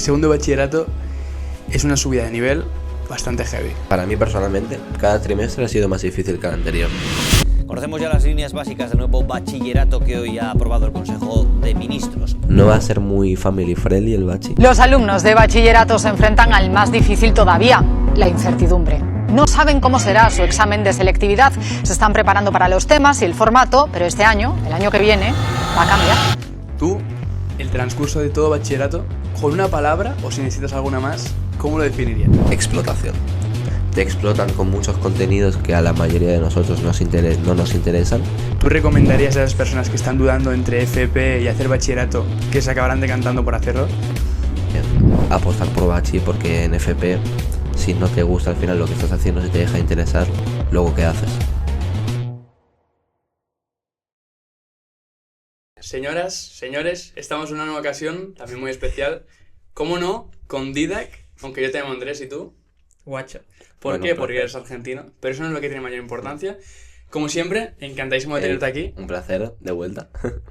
Segundo bachillerato es una subida de nivel bastante heavy. Para mí personalmente, cada trimestre ha sido más difícil que el anterior. Conocemos ya las líneas básicas del nuevo bachillerato que hoy ha aprobado el Consejo de Ministros. No va a ser muy family friendly el bachi. Los alumnos de bachillerato se enfrentan al más difícil todavía, la incertidumbre. No saben cómo será su examen de selectividad, se están preparando para los temas y el formato, pero este año, el año que viene, va a cambiar. Tú, el transcurso de todo bachillerato, con una palabra o si necesitas alguna más, ¿cómo lo definirías? Explotación. Te explotan con muchos contenidos que a la mayoría de nosotros no nos interesan. ¿Tú recomendarías a las personas que están dudando entre FP y hacer bachillerato que se acabarán decantando por hacerlo? Apostar por bachi, porque en FP, si no te gusta al final lo que estás haciendo, si te deja interesar, luego ¿qué haces? Señoras, señores, estamos en una nueva ocasión, también muy especial. ¿Cómo no? Con Didac, aunque yo te llamo Andrés y tú. Guacho. ¿Por Bueno, qué? un Porque placer. eres argentino, pero eso no es lo que tiene mayor importancia. Como siempre, encantadísimo de tenerte aquí. Un placer, de vuelta.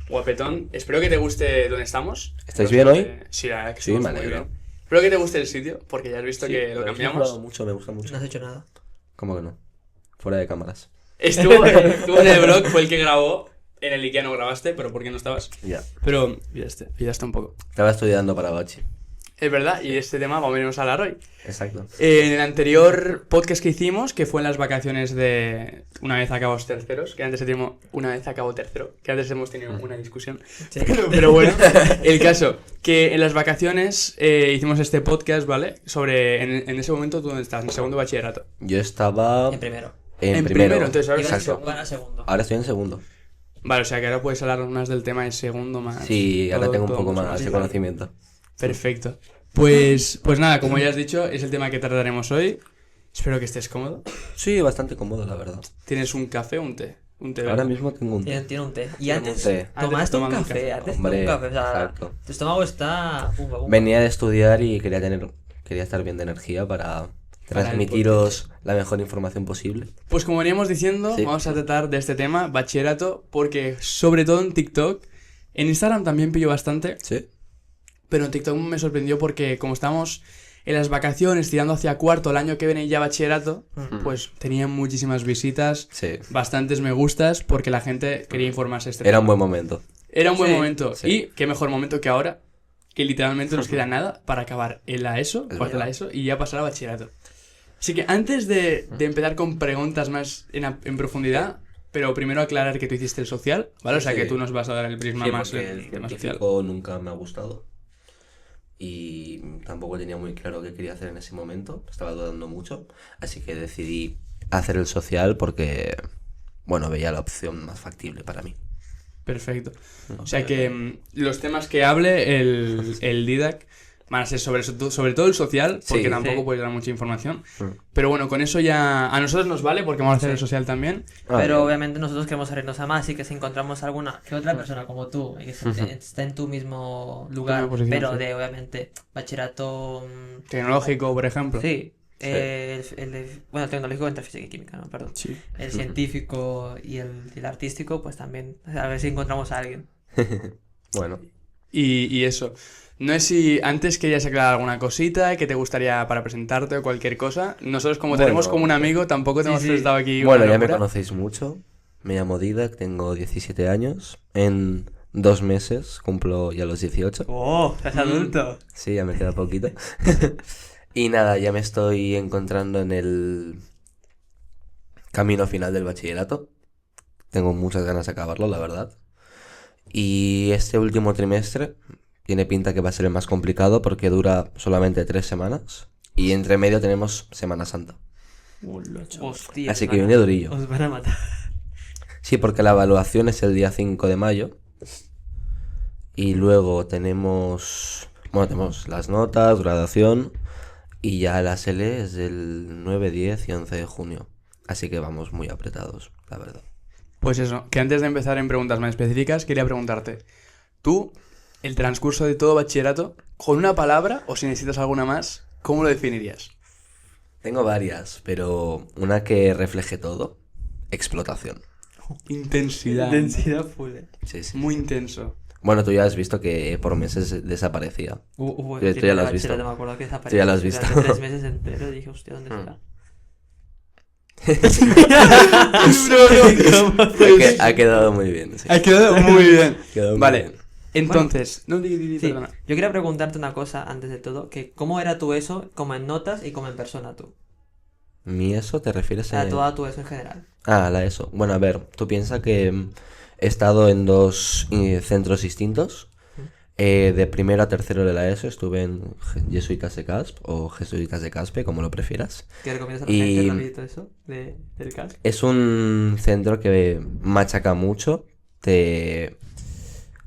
Guapetón, espero que te guste donde estamos. ¿Estáis bien hoy? Sí, la verdad que Sí, estamos me muy alegro. bien. Espero que te guste el sitio, porque ya has visto que lo Me cambiamos. me gusta mucho. No has hecho nada. ¿Cómo que no? Fuera de cámaras. Estuvo en el blog, fue el que grabó. En el Ikea no grabaste, pero ¿por qué no estabas? Ya. Pero ya está un poco. Estaba estudiando para bachi. Es verdad, y de este tema vamos a hablar hoy. Exacto. En el anterior podcast que hicimos, que fue en las vacaciones de una vez acabados terceros, que antes teníamos una vez acabó tercero, que antes hemos tenido una discusión. Sí. Pero bueno, el caso, que en las vacaciones hicimos este podcast, ¿vale? Sobre, en ese momento, ¿tú dónde estás? En segundo bachillerato. Yo estaba En primero. en primero, primero. entonces ahora Iba en exacto. segundo. Segundo. Ahora estoy en segundo. Vale, o sea que ahora puedes hablar más del tema de segundo más. Sí, ahora todo- tengo un todo poco mucho más de vale. conocimiento. Perfecto. Pues nada, como ya has dicho, es el tema que trataremos hoy. Espero que estés cómodo. Sí, bastante cómodo, la verdad. ¿Tienes un café o un té? Un té Ahora verde. mismo tengo un... Tiene un té. Y Tengo antes un té. tomaste un Tomando un café. café. Antes Hombre, un café. O sea, exacto. tu estómago está... Venía de estudiar y quería estar bien de energía para transmitiros la mejor información posible. Pues como veníamos diciendo, Sí. vamos a tratar de este tema, bachillerato, porque sobre todo en TikTok, en Instagram también pillo bastante, Sí. pero en TikTok me sorprendió porque como estamos en las vacaciones tirando hacia cuarto el año que viene ya bachillerato, pues tenían muchísimas visitas, Sí. bastantes me gustas, porque la gente quería informarse de este Era tema. un buen momento. Era un buen Sí, momento. sí. Y qué mejor momento que ahora, que literalmente nos queda nada para acabar en la ESO, Es cuarto de la verdad. ESO, y ya pasar a bachillerato. Así que antes de empezar con preguntas más en profundidad, pero primero aclarar que tú hiciste el social, ¿vale? O sea Sí. que tú nos vas a dar el prisma Sí, más porque el el tema social. científico nunca me ha gustado. Y tampoco tenía muy claro qué quería hacer en ese momento. Estaba dudando mucho. Así que decidí hacer el social porque, bueno, veía la opción más factible para mí. Perfecto. O sea que los temas que hable el Didac van a ser sobre todo el social, porque Sí. tampoco Sí. puedes dar mucha información. Mm. Pero bueno, con eso ya a nosotros nos vale, porque vamos a hacer el social también. Pero bien. obviamente nosotros queremos abrirnos a más y que si encontramos alguna que otra persona como tú y que esté en tu mismo lugar, misma posición, pero sí. de obviamente bachillerato Tecnológico, por ejemplo. sí, bueno, el tecnológico entre física y química, no, perdón. Sí. El científico y el artístico, pues también, o sea, a ver si encontramos a alguien. Bueno, Y eso. No sé si antes querías aclarar alguna cosita que te gustaría para presentarte o cualquier cosa. Nosotros, como Bueno. tenemos como un amigo, tampoco te hemos sí. presentado aquí bueno, una ya me locura. conocéis mucho. Me llamo Didac, tengo 17 años. En 2 meses cumplo ya los 18. ¡Oh! ¡Es adulto! Sí, ya me queda poquito. Y nada, ya me estoy encontrando en el camino final del bachillerato. Tengo muchas ganas de acabarlo, la verdad. Y este último trimestre tiene pinta que va a ser el más complicado porque dura solamente 3 semanas. Y entre medio tenemos Semana Santa. Hostia, Así os que van a- viene durillo. Os van a matar. Sí, porque la evaluación es el día 5 de mayo. Y luego tenemos las notas, graduación. Y ya la SELE es del 9, 10 y 11 de junio. Así que vamos muy apretados, la verdad. Pues eso, que antes de empezar en preguntas más específicas, quería preguntarte. Tú, el transcurso de todo bachillerato, con una palabra, o si necesitas alguna más, ¿cómo lo definirías? Tengo varias, pero una que refleje todo. Explotación. Intensidad. Densidad full. Sí, sí. Muy intenso. Bueno, tú ya has visto que por meses desaparecía. Hubo Tú el ya tiempo lo de has visto. bachillerato, me acuerdo que Tú ya lo has desapareció visto. durante 3 meses enteros y dije, hostia, ¿dónde está? Ha quedado muy bien. Sí. Ha quedado muy bien. Quedó muy Vale, bien. entonces... No, Sí, perdona. yo quería preguntarte una cosa antes de todo, que ¿cómo era tu ESO como en notas y como en persona tú? ¿Mi ESO te refieres A a...? toda tu ESO en general. Ah, la ESO. Bueno, a ver, tú piensas que he estado en 2 centros distintos. De primero a tercero de la ESO estuve en Jesuitas de Casp o Jesuitas de Caspe, como lo prefieras. ¿Qué recomiendas a la Y- gente rapidito eso del CAS? Es un centro que machaca mucho, te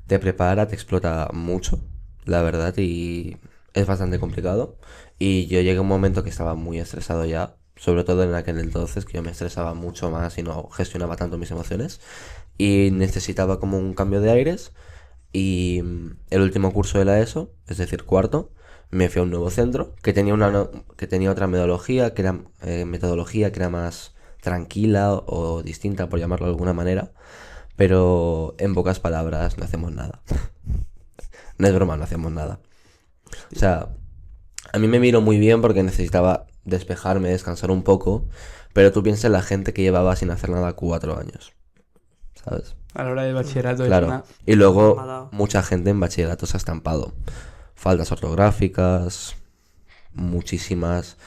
prepara, te explota mucho, la verdad, y es bastante complicado. Y yo llegué a un momento que estaba muy estresado ya, sobre todo en aquel entonces, que yo me estresaba mucho más y no gestionaba tanto mis emociones. Y necesitaba como un cambio de aires. Y el último curso de la ESO, es decir, cuarto, me fui a un nuevo centro que tenía que tenía otra metodología que era más tranquila o distinta, por llamarlo de alguna manera. Pero en pocas palabras, no hacemos nada. No es broma, no hacemos nada. O sea, a mí me vino muy bien porque necesitaba despejarme, descansar un poco. Pero tú piensas en la gente que llevaba sin hacer nada 4 años, ¿sabes? A la hora de bachillerato Claro. es una... Y Me ha luego dado. mucha gente en bachillerato se ha estampado. Faltas ortográficas, muchísimas.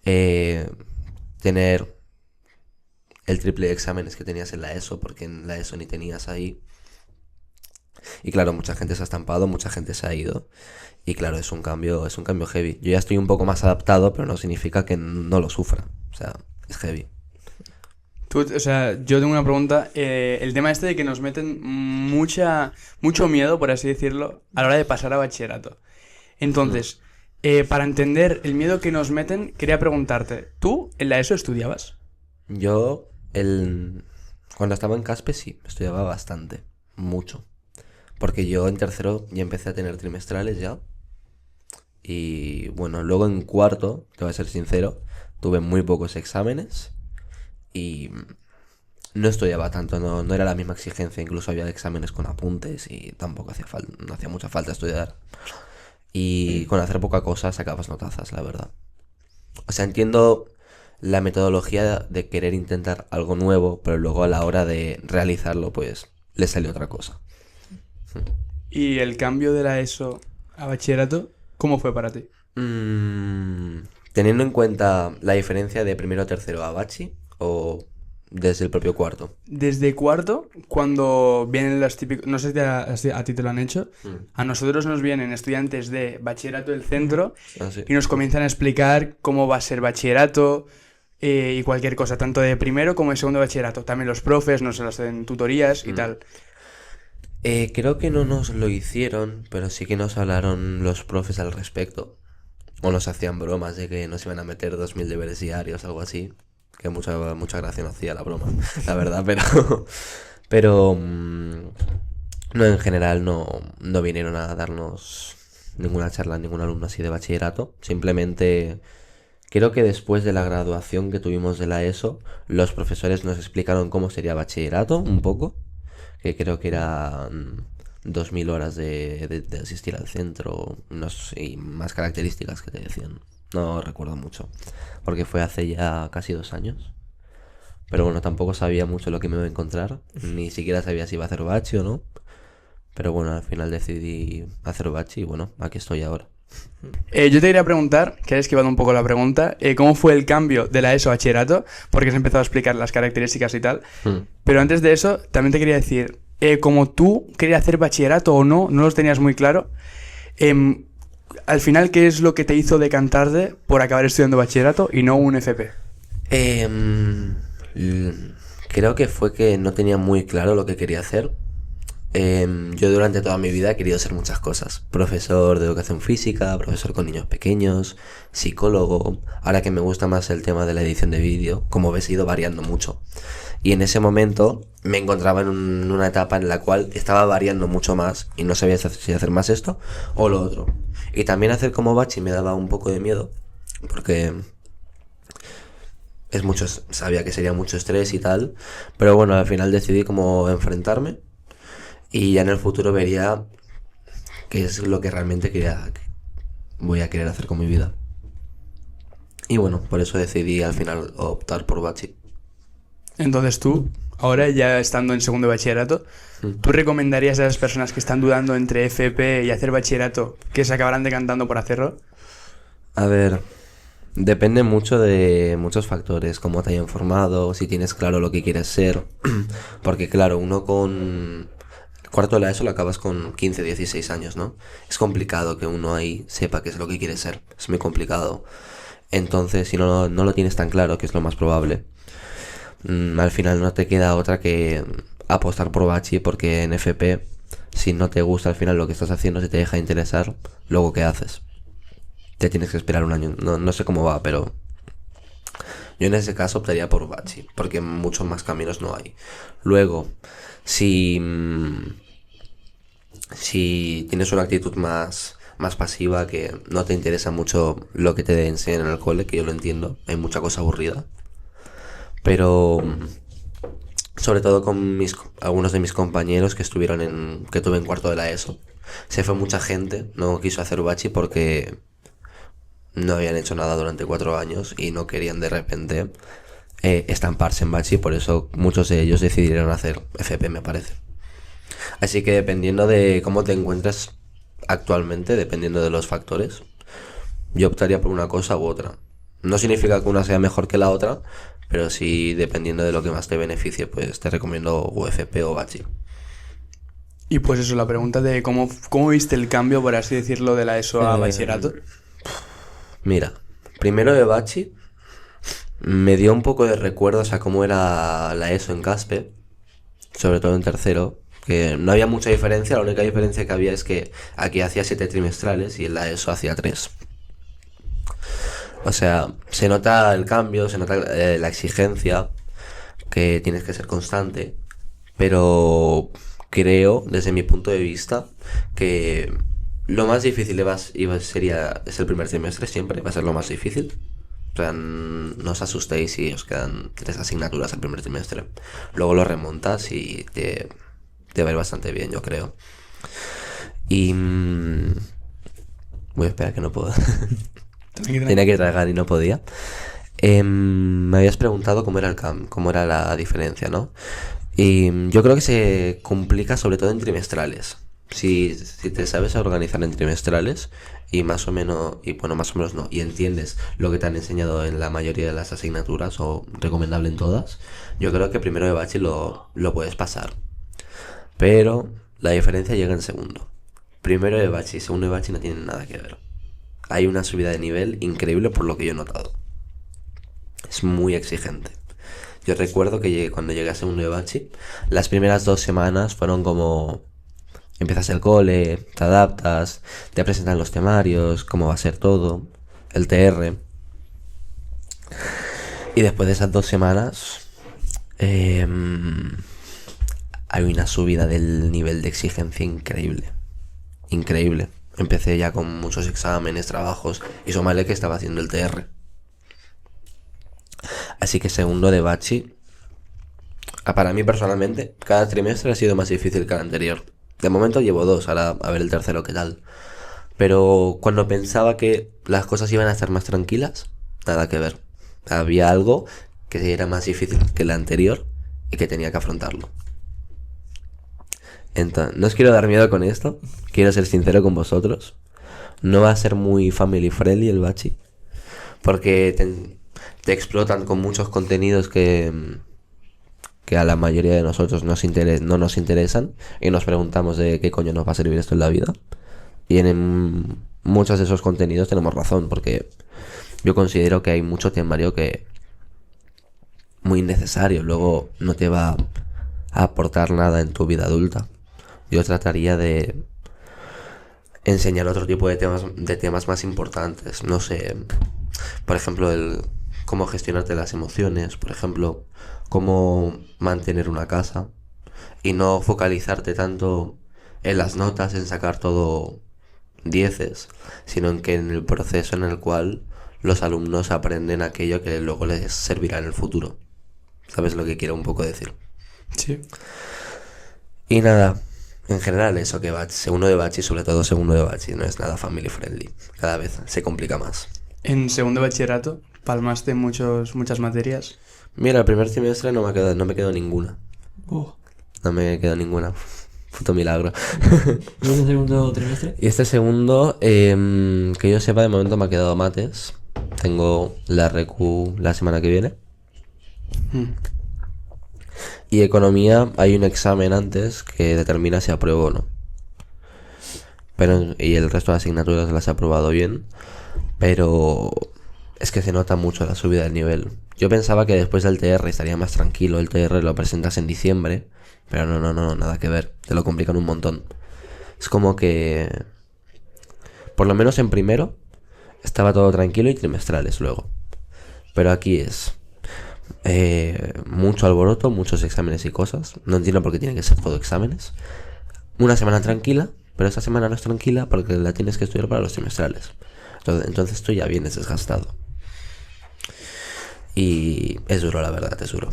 Tener el triple de exámenes que tenías en la ESO, porque en la ESO ni tenías ahí. Y claro, mucha gente se ha estampado, mucha gente se ha ido. Y claro, es un cambio heavy. Yo ya estoy un poco más adaptado, pero no significa que no lo sufra. O sea, es heavy. O sea, yo tengo una pregunta. El tema este de que nos meten mucho miedo, por así decirlo, a la hora de pasar a bachillerato. Entonces, para entender el miedo que nos meten, quería preguntarte, ¿tú en la ESO estudiabas? Yo, cuando estaba en Caspe, sí, estudiaba bastante, mucho. Porque yo en tercero ya empecé a tener trimestrales ya. Y bueno, luego en cuarto, te voy a ser sincero, tuve muy pocos exámenes y no estudiaba tanto, no era la misma exigencia, incluso había exámenes con apuntes y tampoco no hacía mucha falta estudiar. Y con hacer poca cosa sacabas notazas, la verdad. O sea, entiendo la metodología de querer intentar algo nuevo, pero luego a la hora de realizarlo, pues le salió otra cosa. Y el cambio de la ESO a bachillerato, ¿cómo fue para ti? Teniendo en cuenta la diferencia de primero a tercero a bachi o desde el propio cuarto. Desde cuarto, cuando vienen los típicos... No sé si a ti te lo han hecho. A nosotros nos vienen estudiantes de bachillerato del centro Así. y nos comienzan a explicar cómo va a ser bachillerato y cualquier cosa, tanto de primero como de segundo de bachillerato. También los profes nos hacen tutorías y tal. Creo que no nos lo hicieron, pero sí que nos hablaron los profes al respecto. O nos hacían bromas de que nos iban a meter 2000 deberes diarios, algo así. Que mucha gracia nos hacía la broma, la verdad, pero no, en general no vinieron a darnos ninguna charla, ningún alumno así de bachillerato. Simplemente creo que después de la graduación que tuvimos de la ESO, los profesores nos explicaron cómo sería bachillerato un poco, que creo que eran 2000 horas de asistir al centro, y más características que te decían. No recuerdo mucho, porque fue hace ya casi 2 años. Pero bueno, tampoco sabía mucho lo que me iba a encontrar, ni siquiera sabía si iba a hacer bachi o no. Pero bueno, al final decidí hacer bachi y bueno, aquí estoy ahora. Yo te quería preguntar, que he esquivado un poco la pregunta, ¿cómo fue el cambio de la ESO a bachillerato? Porque has empezado a explicar las características y tal. Pero antes de eso, también te quería decir, como tú querías hacer bachillerato o no los tenías muy claro, al final, ¿qué es lo que te hizo decantarte por acabar estudiando bachillerato y no un FP? Creo que fue que no tenía muy claro lo que quería hacer. Yo durante toda mi vida he querido ser muchas cosas. Profesor de educación física, profesor con niños pequeños, psicólogo. Ahora que me gusta más el tema de la edición de vídeo, como ves, he ido variando mucho. Y en ese momento me encontraba en una etapa en la cual estaba variando mucho más y no sabía si hacer más esto o lo otro. Y también hacer como bachi me daba un poco de miedo, porque sabía que sería mucho estrés y tal. Pero bueno, al final decidí como enfrentarme. Y ya en el futuro vería qué es lo que realmente voy a querer hacer con mi vida. Y bueno, por eso decidí al final optar por Bachi. Entonces tú, ahora ya estando en segundo de bachillerato, ¿tú recomendarías a las personas que están dudando entre FP y hacer bachillerato que se acabarán decantando por hacerlo? A ver, depende mucho de muchos factores, cómo te hayan formado, si tienes claro lo que quieres ser. Porque claro, uno con cuarto de la ESO lo acabas con 15, 16 años, ¿no? Es complicado que uno ahí sepa qué es lo que quiere ser. Es muy complicado. Entonces, si no lo tienes tan claro, que es lo más probable, al final no te queda otra que apostar por Bachi, porque en FP, si no te gusta al final lo que estás haciendo, si te deja de interesar, luego ¿qué haces? Te tienes que esperar un año. No sé cómo va, pero yo en ese caso optaría por Bachi, porque muchos más caminos no hay. Luego, si tienes una actitud más pasiva, que no te interesa mucho lo que te enseñan en el cole, que yo lo entiendo, hay mucha cosa aburrida, pero sobre todo con algunos de mis compañeros que tuve en cuarto de la ESO, se fue mucha gente, no quiso hacer Bachi porque no habían hecho nada durante 4 años y no querían de repente estamparse en Bachi, por eso muchos de ellos decidieron hacer FP, me parece. Así que dependiendo de cómo te encuentres actualmente, dependiendo de los factores, yo optaría por una cosa u otra. No significa que una sea mejor que la otra, pero sí, dependiendo de lo que más te beneficie, pues te recomiendo UFP o Bachi. Y pues eso, la pregunta de cómo viste el cambio, por así decirlo, de la ESO a bachillerato. Mira, primero de Bachi me dio un poco de recuerdos a cómo era la ESO en Caspe, sobre todo en tercero, que no había mucha diferencia. La única diferencia que había es que aquí hacía 7 trimestrales y en la ESO hacía 3. O sea, se nota el cambio, se nota la exigencia, que tienes que ser constante, pero creo, desde mi punto de vista, que lo más difícil es el primer trimestre, siempre va a ser lo más difícil. O sea, no os asustéis si os quedan 3 asignaturas el primer trimestre. Luego lo remontas y te va a ir bastante bien, yo creo. Y voy a esperar, que no puedo. Tenía que tragar y no podía. Me habías preguntado cómo era la diferencia, ¿no? Y yo creo que se complica sobre todo en trimestrales. Si te sabes organizar en trimestrales y más o menos no, y entiendes lo que te han enseñado en la mayoría de las asignaturas, o recomendable en todas, yo creo que primero de Bachi lo puedes pasar. Pero la diferencia llega en segundo. Primero de Bachi y segundo de Bachi no tienen nada que ver. Hay una subida de nivel increíble, por lo que yo he notado. Es muy exigente. Yo recuerdo que cuando llegué a segundo de Bachi, las primeras 2 semanas fueron como: empiezas el cole, te adaptas, te presentan los temarios, cómo va a ser todo, el TR. Y después de esas 2 semanas hay una subida del nivel de exigencia increíble. Increíble. Empecé ya con muchos exámenes, trabajos, y súmale que estaba haciendo el TR. Así que segundo de Bachi, para mí personalmente, cada trimestre ha sido más difícil que el anterior. De momento llevo 2, ahora a ver el tercero qué tal. Pero cuando pensaba que las cosas iban a estar más tranquilas, nada que ver. Había algo que era más difícil que el anterior y que tenía que afrontarlo. Entonces, no os quiero dar miedo con esto, quiero ser sincero con vosotros. No va a ser muy family friendly el Bachi, porque te explotan con muchos contenidos que a la mayoría de nosotros no nos interesan, y nos preguntamos de qué coño nos va a servir esto en la vida. Y en muchos de esos contenidos tenemos razón, porque yo considero que hay mucho temario que muy innecesario, luego no te va a aportar nada en tu vida adulta. Yo trataría de enseñar otro tipo de temas más importantes. No sé, por ejemplo, cómo gestionarte las emociones, por ejemplo, cómo mantener una casa, y no focalizarte tanto en las notas, en sacar todo 10, sino en el proceso en el cual los alumnos aprenden aquello que luego les servirá en el futuro. ¿Sabes lo que quiero un poco decir? Sí. Y nada, En general eso, que segundo de bachi, sobre todo segundo de bachi, no es nada family friendly. Cada vez se complica más. En segundo de bachillerato, palmaste muchas materias. Mira, el primer semestre no me quedó ninguna. Oh. No me quedó ninguna. Puto milagro. ¿Y en el segundo trimestre? Y este segundo, que yo sepa, de momento me ha quedado mates. Tengo la RQ la semana que viene. Y economía, hay un examen antes que determina si apruebo o no. Y el resto de asignaturas las he aprobado bien. Pero es que se nota mucho la subida del nivel. Yo pensaba que después del TR estaría más tranquilo. El TR lo presentas en diciembre. Pero no, nada que ver. Te lo complican un montón. Es como que... Por lo menos en primero estaba todo tranquilo y trimestrales luego. Pero aquí es... mucho alboroto, muchos exámenes y cosas. No entiendo por qué tienen que ser todo exámenes. Una semana tranquila, pero esta semana no es tranquila porque la tienes que estudiar para los trimestrales. Entonces tú ya vienes desgastado. Y es duro, la verdad, es duro.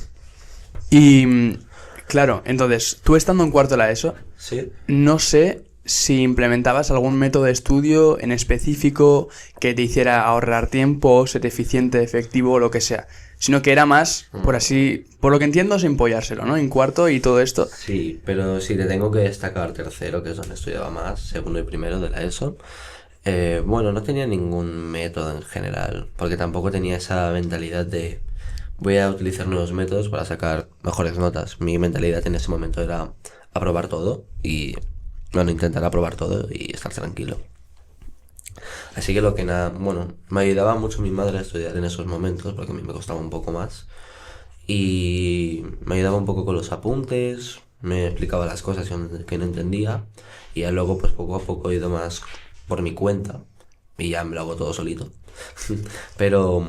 Y claro, entonces, tú estando en cuarto de la ESO, Sí. no sé si implementabas algún método de estudio en específico que te hiciera ahorrar tiempo, ser eficiente, efectivo o lo que sea. Sino que era más, por lo que entiendo, sin empollárselo, ¿no? En cuarto y todo esto. Sí, pero si te tengo que destacar tercero, que es donde estudiaba más, segundo y primero de la ESO. Bueno, no tenía ningún método en general, porque tampoco tenía esa mentalidad de voy a utilizar nuevos métodos para sacar mejores notas. Mi mentalidad en ese momento era aprobar todo y, bueno, intentar aprobar todo y estar tranquilo. Así que me ayudaba mucho mi madre a estudiar en esos momentos, porque a mí me costaba un poco más. Y me ayudaba un poco con los apuntes, me explicaba las cosas que no entendía. Y ya luego, pues poco a poco he ido más por mi cuenta y ya me lo hago todo solito. pero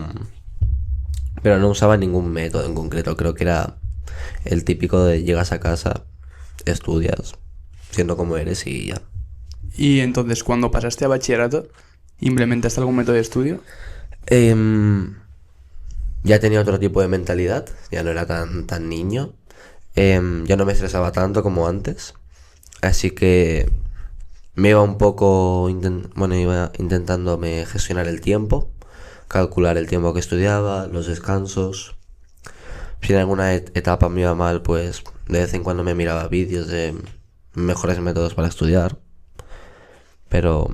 no usaba ningún método en concreto. Creo que era el típico de llegas a casa, estudias, siendo como eres y ya. Y entonces, cuando pasaste a bachillerato, ¿implementaste algún método de estudio? Ya tenía otro tipo de mentalidad, ya no era tan niño. Ya no me estresaba tanto como antes. Así que me iba un poco, iba intentándome gestionar el tiempo, calcular el tiempo que estudiaba, los descansos. Si en alguna etapa me iba mal, pues de vez en cuando me miraba vídeos de mejores métodos para estudiar. Pero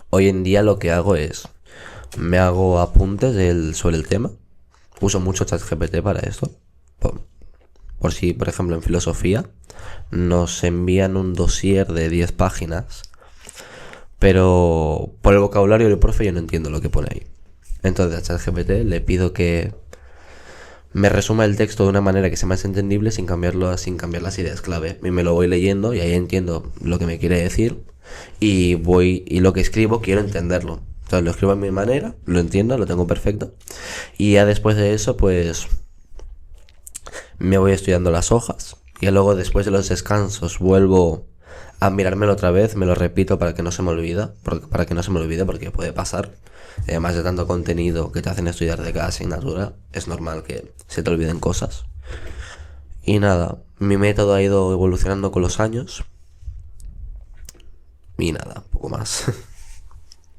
hoy en día lo que hago es, me hago apuntes sobre el tema. Uso mucho ChatGPT para esto. Por si, por ejemplo, en filosofía nos envían un dossier de 10 páginas, pero por el vocabulario del profe yo no entiendo lo que pone ahí. Entonces a ChatGPT le pido que me resuma el texto de una manera que sea más entendible sin cambiar las ideas clave. Y me lo voy leyendo y ahí entiendo lo que me quiere decir y lo que escribo quiero entenderlo. Entonces lo escribo a mi manera, lo entiendo, lo tengo perfecto. Y ya después de eso, pues me voy estudiando las hojas. Y luego después de los descansos vuelvo a mirármelo otra vez, me lo repito para que no se me olvide, porque puede pasar. Además de tanto contenido que te hacen estudiar de cada asignatura, es normal que se te olviden cosas. Y nada, mi método ha ido evolucionando con los años. Y nada, poco más.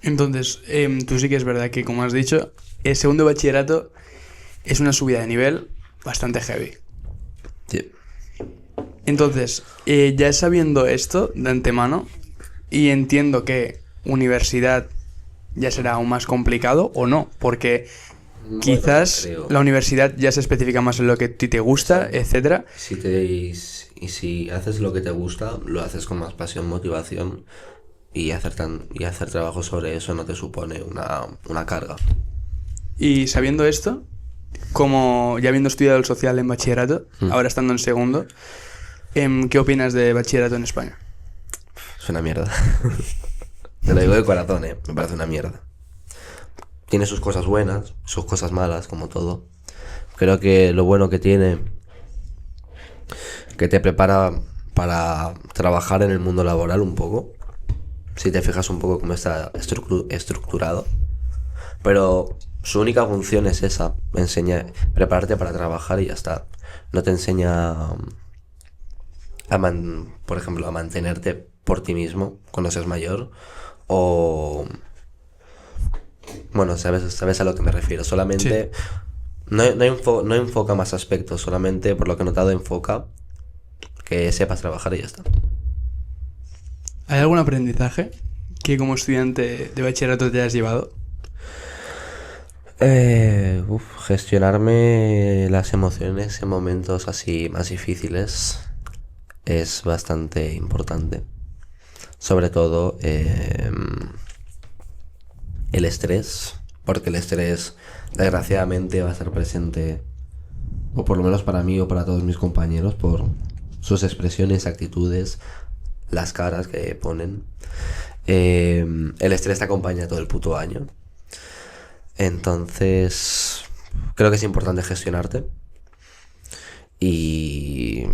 Entonces, tú sí que es verdad que, como has dicho, el segundo de bachillerato es una subida de nivel bastante heavy. Sí. Entonces, ya sabiendo esto de antemano, y entiendo que universidad ya será aún más complicado, o no, porque quizás creo. la universidad ya se especifica más en lo que a ti te gusta, etcétera. Si haces lo que te gusta, lo haces con más pasión, motivación, y hacer trabajo sobre eso no te supone una carga. Y sabiendo esto, como ya habiendo estudiado el social en bachillerato, ahora estando en segundo, ¿qué opinas de bachillerato en España? Es una mierda. Te lo digo de corazón, me parece una mierda. Tiene sus cosas buenas, sus cosas malas, como todo. Creo que lo bueno que tiene, que te prepara para trabajar en el mundo laboral un poco. Si te fijas un poco cómo está estructurado. Pero su única función es esa, prepararte para trabajar y ya está. No te enseña por ejemplo, a mantenerte por ti mismo cuando seas mayor, o... Bueno, sabes a lo que me refiero. Solamente... No enfoca más aspectos, solamente por lo que he notado enfoca que sepas trabajar y ya está. ¿Hay algún aprendizaje que como estudiante de bachillerato te hayas llevado? Gestionarme las emociones en momentos así más difíciles es bastante importante. Sobre todo el estrés, porque el estrés desgraciadamente va a estar presente, o por lo menos para mí o para todos mis compañeros, por sus expresiones, actitudes, las caras que ponen. El estrés te acompaña todo el puto año. Entonces, creo que es importante gestionarte. Y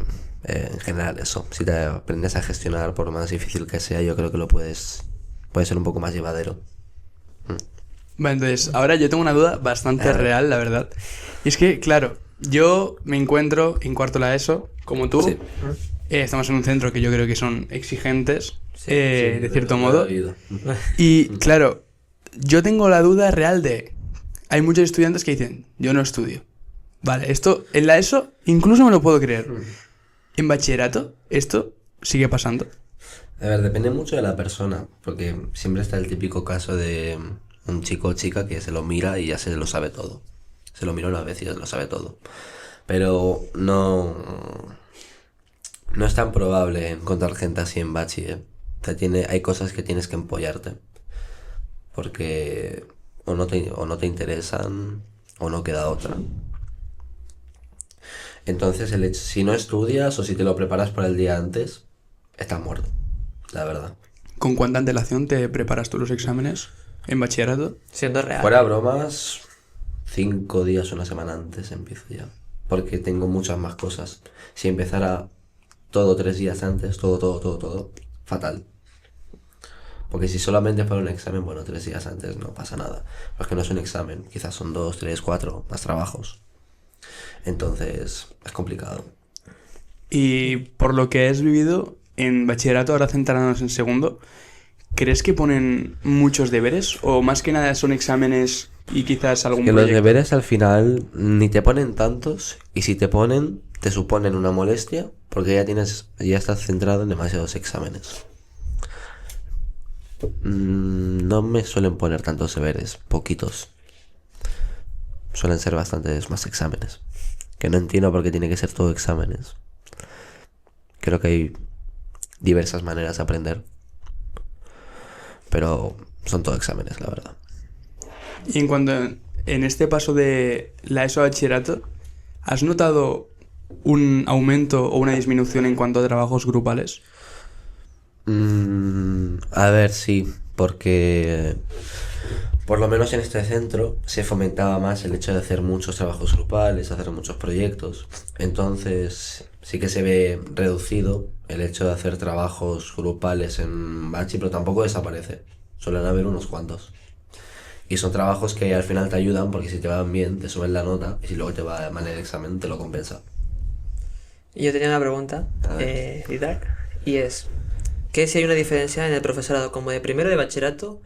en general eso, si te aprendes a gestionar, por más difícil que sea, yo creo que puede ser un poco más llevadero. Vale, entonces, ahora yo tengo una duda bastante real, la verdad. Y es que, claro, yo me encuentro en cuarto la ESO, como tú. Sí. Estamos en un centro que yo creo que son exigentes, Sí, de cierto lo he modo. oído. Y, claro, yo tengo la duda real de... Hay muchos estudiantes que dicen, yo no estudio. Vale, esto en la ESO incluso me lo puedo creer. En bachillerato, esto sigue pasando. A ver, depende mucho de la persona, porque siempre está el típico caso de un chico o chica que se lo mira y ya se lo sabe todo. Se lo mira una vez y ya lo sabe todo. Pero no es tan probable encontrar gente así en bachi, ¿eh? O sea, hay cosas que tienes que empollarte, porque o no te interesan o no queda otra. Entonces, si no estudias o si te lo preparas para el día antes, estás muerto, la verdad. ¿Con cuánta antelación te preparas tú los exámenes en bachillerato? Siendo real. Fuera bromas, 5 días, una semana antes empiezo ya. Porque tengo muchas más cosas. Si empezara todo 3 días antes, todo, fatal. Porque si solamente fuera un examen, bueno, 3 días antes no pasa nada. Pero es que no es un examen, quizás son 2, 3, 4 más trabajos. Entonces, es complicado. Y por lo que has vivido en bachillerato, ahora centrándonos en segundo, ¿crees que ponen muchos deberes? ¿O más que nada son exámenes y quizás algún Que los proyecto? deberes al final ni te ponen tantos, y si te ponen, te suponen una molestia, porque ya estás centrado en demasiados exámenes. No me suelen poner tantos deberes, poquitos. Suelen ser bastantes más exámenes. Que no entiendo por qué tiene que ser todo exámenes. Creo que hay diversas maneras de aprender, pero son todo exámenes, la verdad. Y en cuanto en este paso de la ESO a bachillerato, ¿has notado un aumento o una disminución en cuanto a trabajos grupales? A ver, sí, porque por lo menos en este centro se fomentaba más el hecho de hacer muchos trabajos grupales, hacer muchos proyectos. Entonces sí que se ve reducido el hecho de hacer trabajos grupales en bachi, pero tampoco desaparece. Suelen haber unos cuantos. Y son trabajos que al final te ayudan, porque si te van bien te suben la nota, y si luego te va mal el examen te lo compensa. Y yo tenía una pregunta, A ver. Didac, y es, ¿qué si hay una diferencia en el profesorado como de primero de bachillerato?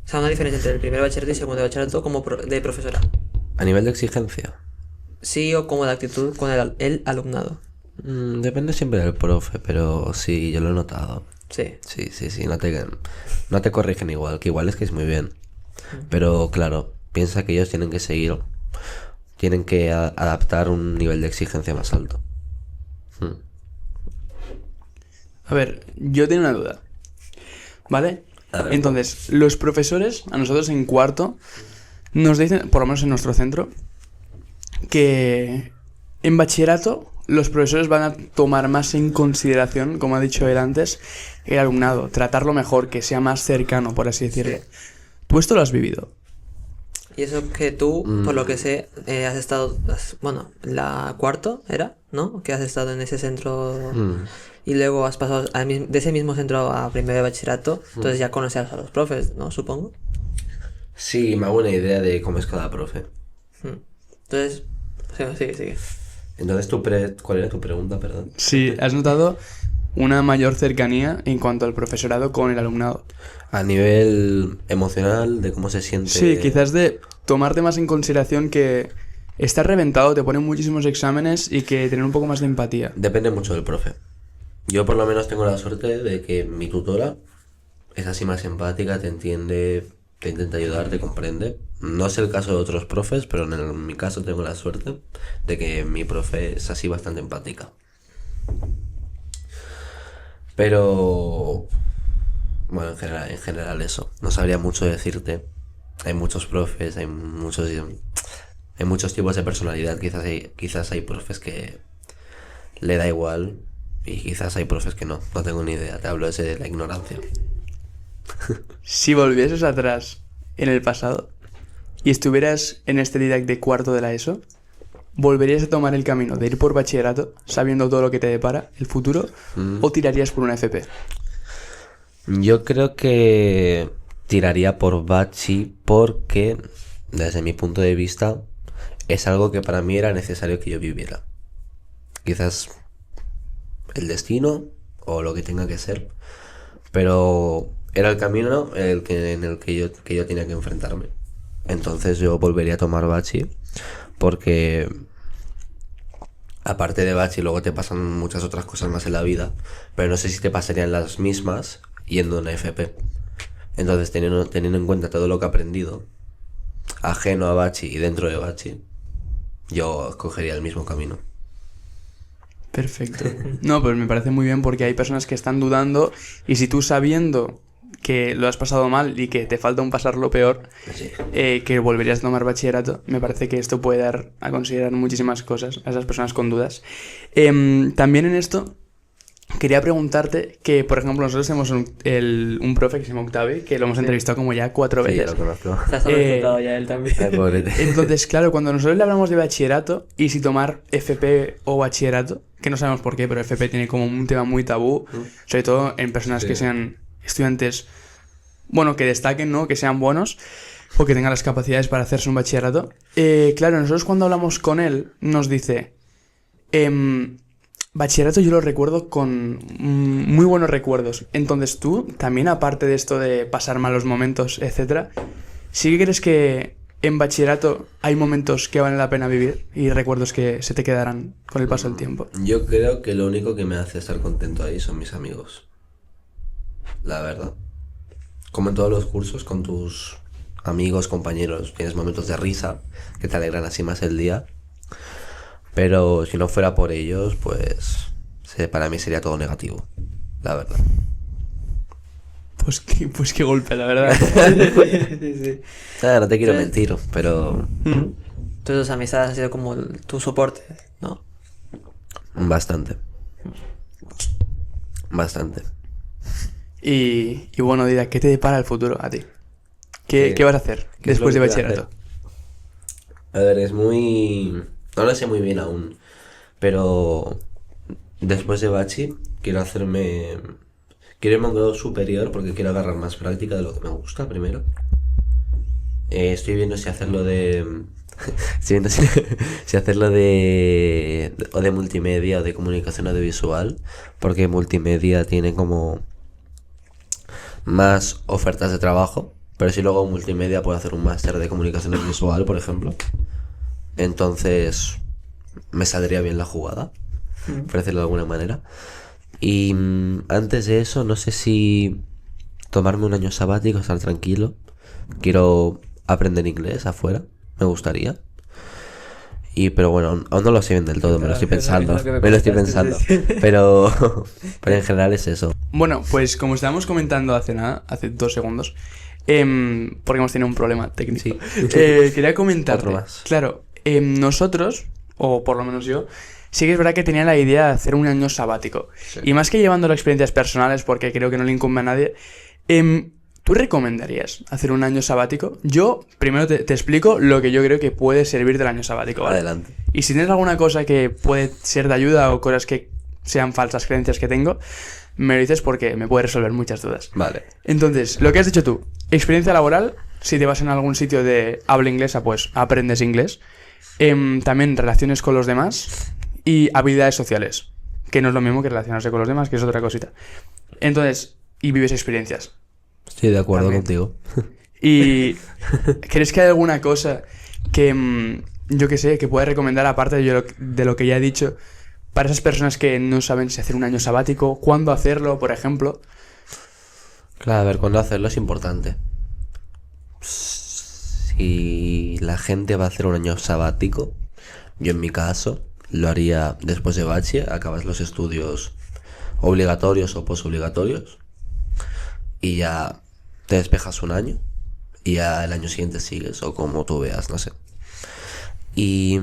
O sea, una diferencia entre el primer bachillerato y segundo de bachillerato como de profesorado. A nivel de exigencia, Sí, o como de actitud con el alumnado. depende siempre del profe, pero sí, yo lo he notado. Sí. Sí, no te corrigen igual, que igual es que es muy bien. Pero claro, piensa que ellos tienen que adaptar un nivel de exigencia más alto. A ver, yo tengo una duda, ¿vale? A ver. Entonces, los profesores, a nosotros en cuarto, nos dicen, por lo menos en nuestro centro, que en bachillerato los profesores van a tomar más en consideración, como ha dicho él antes, el alumnado, tratarlo mejor, que sea más cercano, por así decirlo. Sí. ¿Tú esto lo has vivido? Y eso que tú, por lo que sé, has estado, bueno, la cuarto era, ¿no? Que has estado en ese centro y luego has pasado de ese mismo centro a primero de bachillerato, entonces ya conoces a los profes, ¿no? Supongo. Sí, me hago una idea de cómo es cada profe. Entonces, sigue. Entonces, ¿cuál era tu pregunta, perdón? Sí, ¿has notado una mayor cercanía en cuanto al profesorado con el alumnado. A nivel emocional, de cómo se siente. Sí, quizás de tomarte más en consideración que estás reventado, te ponen muchísimos exámenes y que tener un poco más de empatía. Depende mucho del profe. Yo por lo menos tengo la suerte de que mi tutora es así más empática, te entiende, te intenta ayudar, te comprende. No es el caso de otros profes, pero en mi caso tengo la suerte de que mi profe es así bastante empática. Pero bueno, en general eso. No sabría mucho decirte. Hay muchos profes, hay muchos tipos de personalidad. Quizás hay profes que le da igual y quizás hay profes que no. No tengo ni idea. Te hablo de la ignorancia. Si volvieses atrás en el pasado y estuvieras en este didac de cuarto de la ESO, ¿volverías a tomar el camino de ir por bachillerato sabiendo todo lo que te depara el futuro o tirarías por una FP? Yo creo que tiraría por bachi porque, desde mi punto de vista, es algo que para mí era necesario que yo viviera. Quizás el destino o lo que tenga que ser, pero era el camino en el que yo tenía que enfrentarme. Entonces yo volvería a tomar bachi porque, aparte de bachi, luego te pasan muchas otras cosas más en la vida, pero no sé si te pasarían las mismas yendo a una FP. Entonces, teniendo en cuenta todo lo que he aprendido, ajeno a bachi y dentro de bachi, yo escogería el mismo camino. Perfecto. No, pues me parece muy bien porque hay personas que están dudando y si tú sabiendo que lo has pasado mal y que te falta un pasarlo peor, Sí. Que volverías a tomar bachillerato, me parece que esto puede dar a considerar muchísimas cosas a esas personas con dudas. También en esto quería preguntarte que, por ejemplo, nosotros tenemos un profe que se llama Octavi, que lo hemos entrevistado como ya 4 Sí, veces. lo conozco. Te has presentado ya él también. Ay, pobrete. Entonces, claro, cuando nosotros le hablamos de bachillerato y si tomar FP o bachillerato, que no sabemos por qué, pero FP tiene como un tema muy tabú, sobre todo en personas Sí. que sean estudiantes, bueno, que destaquen, ¿no? Que sean buenos o que tengan las capacidades para hacerse un bachillerato. Claro, nosotros cuando hablamos con él nos dice, bachillerato yo lo recuerdo con muy buenos recuerdos. Entonces tú, también aparte de esto de pasar malos momentos, etcétera, ¿sí que crees que en bachillerato hay momentos que valen la pena vivir y recuerdos que se te quedarán con el paso del tiempo? Yo creo que lo único que me hace estar contento ahí son mis amigos. La verdad. Como en todos los cursos, con tus amigos, compañeros, tienes momentos de risa que te alegran así más el día. Pero si no fuera por ellos, pues para mí sería todo negativo, la verdad. Pues qué golpe, la verdad. Sí. No te quiero mentir, pero Tus amistades han sido como tu soporte, ¿no? bastante. Bastante. Y bueno, Dida, ¿qué te depara el futuro a ti? ¿Qué vas a hacer ¿Qué es después lo de que voy a bachillerato? A ver, no lo sé muy bien aún, pero después de bachi quiero irme a un grado superior porque quiero agarrar más práctica de lo que me gusta primero. Estoy viendo si hacerlo de... estoy viendo si hacerlo de multimedia o de comunicación audiovisual, porque multimedia tiene como más ofertas de trabajo, pero si luego multimedia puedo hacer un máster de comunicación audiovisual, por ejemplo. Entonces me saldría bien la jugada, por decirlo de alguna manera. Y antes de eso, no sé si tomarme un año sabático, estar tranquilo. Quiero aprender inglés afuera, me gustaría. Pero bueno, aún no lo sé bien del todo, me lo estoy pensando. Pero en general es eso. Bueno, pues como estábamos comentando hace 2 segundos, porque hemos tenido un problema técnico, quería comentarte. Otro más. Claro, nosotros, o por lo menos yo, sí que es verdad que tenía la idea de hacer un año sabático. Sí. Y más que llevándolo a experiencias personales, porque creo que no le incumbe a nadie, ¿tú recomendarías hacer un año sabático? Yo primero te explico lo que yo creo que puede servir del año sabático, ¿vale? Adelante. Y si tienes alguna cosa que puede ser de ayuda o cosas que sean falsas creencias que tengo, me lo dices porque me puede resolver muchas dudas. Vale. Entonces, lo que has dicho tú, experiencia laboral, si te vas en algún sitio de habla inglesa, pues aprendes inglés. También relaciones con los demás y habilidades sociales. que no es lo mismo que relacionarse con los demás, que es otra cosita. Entonces, y vives experiencias. Estoy de acuerdo También. contigo. ¿Y crees que hay alguna cosa que, yo que sé, que puedas recomendar, aparte de lo que ya he dicho, para esas personas que no saben si hacer un año sabático, cuándo hacerlo, por ejemplo? Claro, a ver, cuándo hacerlo es importante. Si la gente va a hacer un año sabático, yo en mi caso lo haría después de Bachi, acabas los estudios obligatorios o posobligatorios y ya te despejas un año y ya el año siguiente sigues o como tú veas, no sé. Y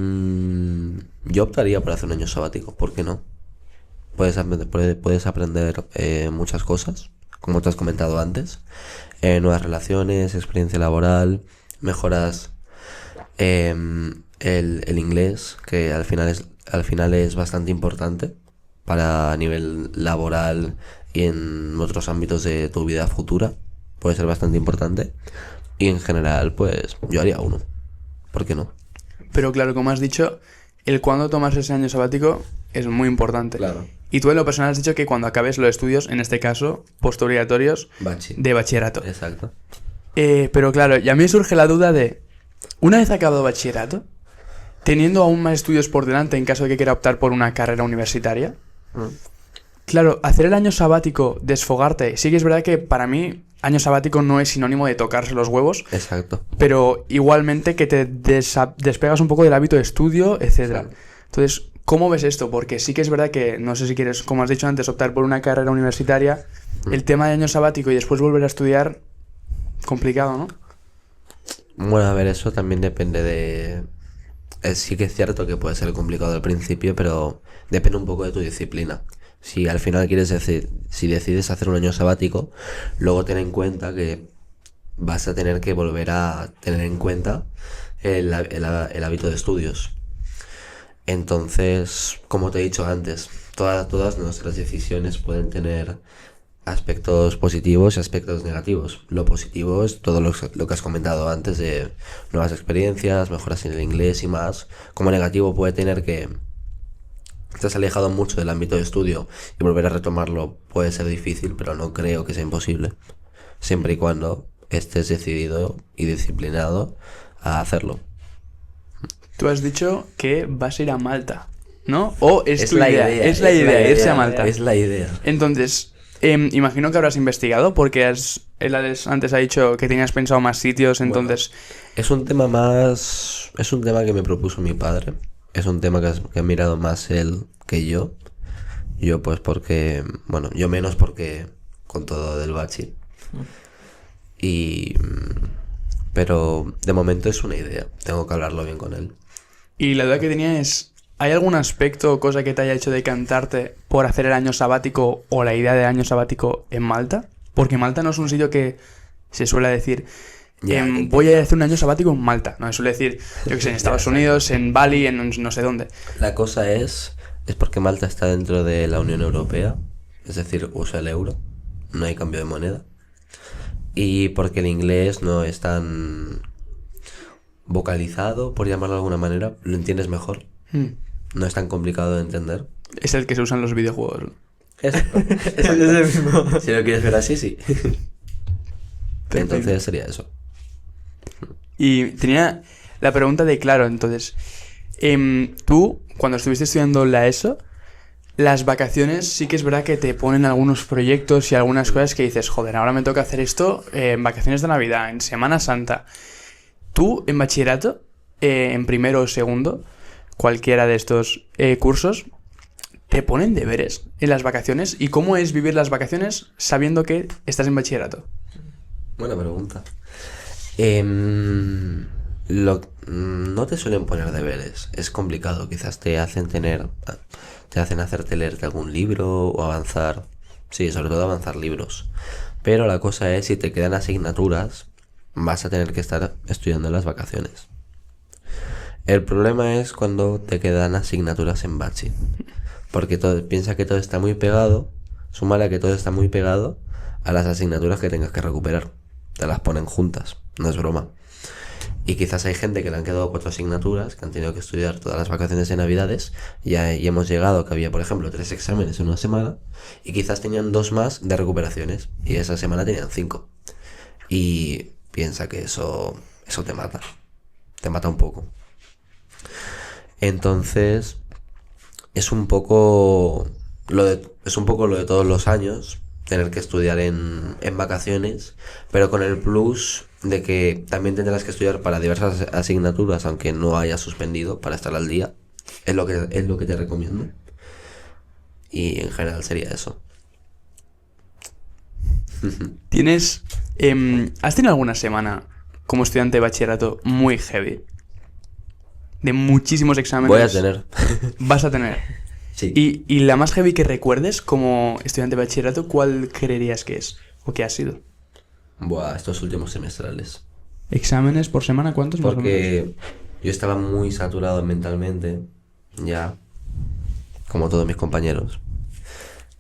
yo optaría por hacer un año sabático, ¿por qué no? Puedes aprender muchas cosas, como te has comentado antes, nuevas relaciones, experiencia laboral, mejoras el inglés, que al final es bastante importante para a nivel laboral y en otros ámbitos de tu vida futura, puede ser bastante importante. Y en general, pues yo haría uno, ¿por qué no? Pero claro, como has dicho, el cuándo tomas ese año sabático es muy importante. Claro. Y tú en lo personal has dicho que cuando acabes los estudios, en este caso, postobligatorios Bachi. de bachillerato. Exacto. Pero claro, y a mí me surge la duda de, una vez acabado bachillerato, teniendo aún más estudios por delante en caso de que quiera optar por una carrera universitaria, claro, hacer el año sabático, desfogarte, sí que es verdad que para mí año sabático no es sinónimo de tocarse los huevos, Exacto. pero igualmente que te despegas un poco del hábito de estudio, etcétera. Sí. Entonces, ¿cómo ves esto? Porque sí que es verdad que, no sé si quieres, como has dicho antes, optar por una carrera universitaria, el tema de año sabático y después volver a estudiar, complicado, ¿no? Bueno, a ver, eso también depende de... sí que es cierto que puede ser complicado al principio, pero depende un poco de tu disciplina. Si al final si decides hacer un año sabático, luego ten en cuenta que vas a tener que volver a tener en cuenta el hábito de estudios. Entonces, como te he dicho antes, todas nuestras decisiones pueden tener aspectos positivos y aspectos negativos. Lo positivo es todo lo que has comentado antes de nuevas experiencias, mejoras en el inglés y más. Como negativo puede tener que te has alejado mucho del ámbito de estudio y volver a retomarlo puede ser difícil, pero no creo que sea imposible, siempre y cuando estés decidido y disciplinado a hacerlo. Tú has dicho que vas a ir a Malta, ¿no? ¿O es tu la idea? Es la idea, irse a Malta. Es la idea. Entonces, imagino que habrás investigado porque él antes ha dicho que tenías pensado más sitios, entonces... Es un tema que me propuso mi padre. Es un tema que ha mirado más él que yo. Yo pues porque... Bueno, yo menos porque con todo del bachi. Pero de momento es una idea. Tengo que hablarlo bien con él. Y la duda que tenía es... ¿Hay algún aspecto o cosa que te haya hecho decantarte por hacer el año sabático o la idea de año sabático en Malta? Porque Malta no es un sitio que se suele decir... voy a hacer un año sabático en Malta. No, se suele decir, yo que sé, en Estados Unidos, en Bali, en no sé dónde. La cosa es porque Malta está dentro de la Unión Europea, es decir, usa el euro, no hay cambio de moneda, y porque el inglés no es tan vocalizado, por llamarlo de alguna manera, lo entiendes mejor, no es tan complicado de entender. Es el que se usa en los videojuegos. Exacto. Es el mismo. Si lo quieres ver así, sí. Entonces sería eso. Y tenía la pregunta de, claro, entonces, tú, cuando estuviste estudiando la ESO, las vacaciones sí que es verdad que te ponen algunos proyectos y algunas cosas que dices, joder, ahora me toca hacer esto en vacaciones de Navidad, en Semana Santa. Tú, en bachillerato, en primero o segundo, cualquiera de estos cursos, te ponen deberes en las vacaciones. ¿Y cómo es vivir las vacaciones sabiendo que estás en bachillerato? Buena pregunta. No te suelen poner deberes. Es complicado. Quizás te hacen hacerte leerte algún libro o avanzar. Sí, sobre todo avanzar libros. Pero la cosa es, si te quedan asignaturas, vas a tener que estar estudiando en las vacaciones. El problema es cuando te quedan asignaturas en bachi. Porque piensa que todo está muy pegado. Súmale a que todo está muy pegado a las asignaturas que tengas que recuperar. Te las ponen juntas, no es broma. Y quizás hay gente que le han quedado 4 asignaturas, que han tenido que estudiar todas las vacaciones de Navidades, y hemos llegado que había, por ejemplo, 3 exámenes en una semana, y quizás tenían 2 más de recuperaciones, y esa semana tenían 5. Y piensa que eso te mata un poco. Entonces, es un poco lo de todos los años, tener que estudiar en vacaciones, pero con el plus de que también tendrás que estudiar para diversas asignaturas, aunque no hayas suspendido, para estar al día. Es lo que te recomiendo. Y en general sería eso. ¿Has tenido alguna semana como estudiante de bachillerato muy heavy? De muchísimos exámenes. Voy a tener. Vas a tener. Sí. Y la más heavy que recuerdes como estudiante de bachillerato, ¿cuál creerías que es? ¿O qué ha sido? Buah, estos últimos semestrales. ¿Exámenes por semana? ¿Cuántos más o menos? Porque yo estaba muy saturado mentalmente, ya, como todos mis compañeros.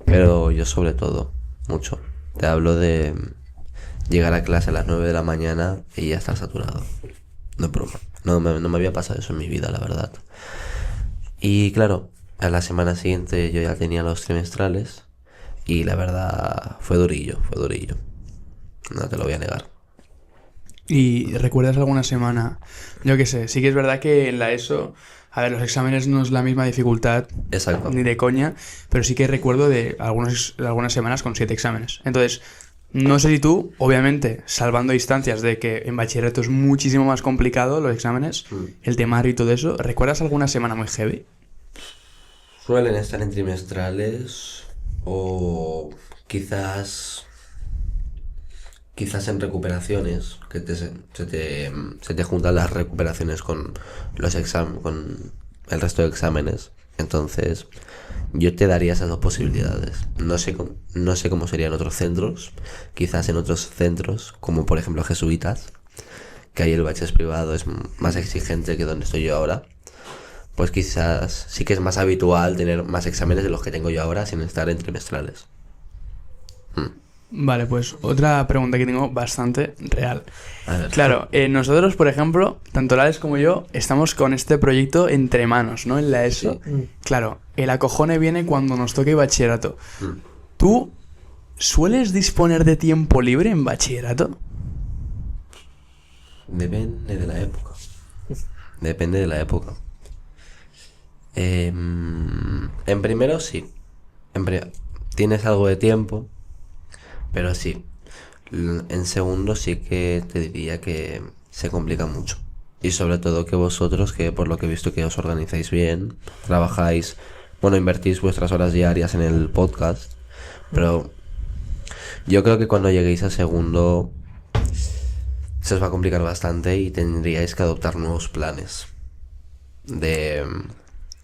Pero yo sobre todo, mucho. Te hablo de llegar a clase a las 9 de la mañana y ya estar saturado. No es broma. No me había pasado eso en mi vida, la verdad. Y claro, a la semana siguiente yo ya tenía los trimestrales y la verdad fue durillo. No te lo voy a negar. ¿Y recuerdas alguna semana? Yo qué sé, sí que es verdad que en la ESO, a ver, los exámenes no es la misma dificultad, Exacto. ni de coña, pero sí que recuerdo de algunas semanas con 7 exámenes. Entonces, no sé si tú, obviamente, salvando distancias de que en bachillerato es muchísimo más complicado los exámenes, el temario y todo eso, ¿recuerdas alguna semana muy heavy? Suelen estar en trimestrales o quizás en recuperaciones, que se te juntan las recuperaciones con con el resto de exámenes. Entonces, yo te daría esas 2 posibilidades. No sé cómo serían otros centros. Quizás en otros centros, como por ejemplo jesuitas, que ahí el bachiller privado es más exigente que donde estoy yo ahora. Pues quizás sí que es más habitual tener más exámenes de los que tengo yo ahora sin estar en trimestrales. Vale, pues otra pregunta que tengo bastante real. A ver. Claro, nosotros, por ejemplo, tanto Lales como yo, estamos con este proyecto entre manos, ¿no? En la ESO. Sí. Claro, el acojone viene cuando nos toque bachillerato. ¿Tú sueles disponer de tiempo libre en bachillerato? Depende de la época. Depende de la época. En primero sí. Tienes algo de tiempo, pero sí. En segundo sí que te diría que se complica mucho. Y sobre todo que vosotros, que por lo que he visto que os organizáis bien, trabajáis, invertís vuestras horas diarias en el podcast, pero yo creo que cuando lleguéis a segundo se os va a complicar bastante y tendríais que adoptar nuevos planes de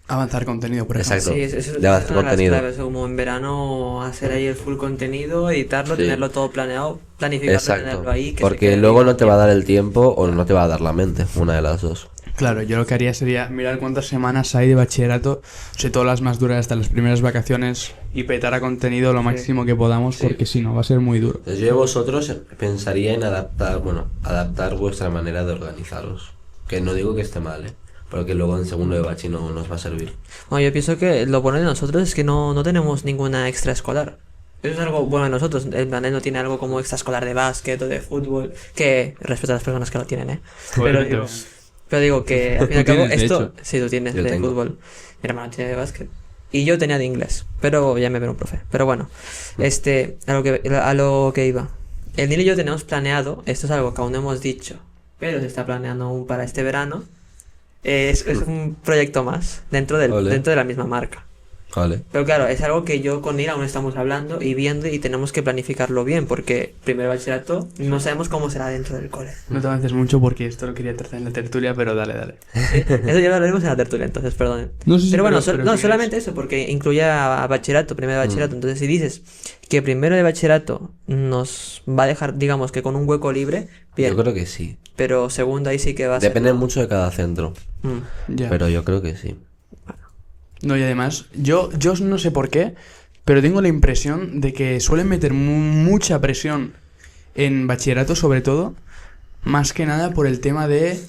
Avanzar contenido, por ejemplo. Exacto. Sí, eso de avanzar es una de las contenido. claves, como en verano hacer ahí el full contenido, editarlo, Sí. tenerlo todo planeado, planificarlo, tenerlo Exacto. ahí. Que se Porque quede luego bien no te va a tiempo. dar el tiempo o no te va a dar la mente, una de las dos. Claro, yo lo que haría sería mirar cuántas semanas hay de bachillerato, o sea, todas las más duras hasta las primeras vacaciones y petar a contenido lo máximo que podamos, porque si no va a ser muy duro. Entonces yo de vosotros pensaría en adaptar vuestra manera de organizaros. Que no digo que esté mal, pero que luego en segundo de bachi no nos va a servir. Bueno, yo pienso que lo bueno de nosotros es que no tenemos ninguna extraescolar. Eso es algo bueno de nosotros. El panel no tiene algo como extraescolar de básquet o de fútbol, que respeto a las personas que lo tienen, Pero digo que al fin y al Tú cabo tienes, de esto... hecho. Sí, tú tienes Yo de tengo. fútbol. Mi hermano tiene de básquet. Y yo tenía de inglés, pero ya me veo un profe. Pero bueno, a lo que iba. El Nil y yo tenemos planeado, esto es algo que aún no hemos dicho, pero se está planeando aún para este verano. Es un proyecto más dentro Ole. de la misma marca. Vale. Pero claro, es algo que yo con Nil aún estamos hablando y viendo y tenemos que planificarlo bien, porque primero bachillerato no sabemos cómo será dentro del cole. No te avances mucho porque esto lo quería tratar en la tertulia, pero dale. Eso ya lo hablaremos en la tertulia, entonces, perdonen. No, sí, Pero bueno, pero no, si solamente eso, porque incluye a bachillerato, primero de bachillerato. Entonces, si dices que primero de bachillerato nos va a dejar, digamos, que con un hueco libre, bien. Yo creo que sí. Pero segundo ahí sí que va a ser... Depende mucho de cada centro, Ya. pero yo creo que sí. No, y además, yo no sé por qué, pero tengo la impresión de que suelen meter mucha presión en bachillerato, sobre todo, más que nada por el tema de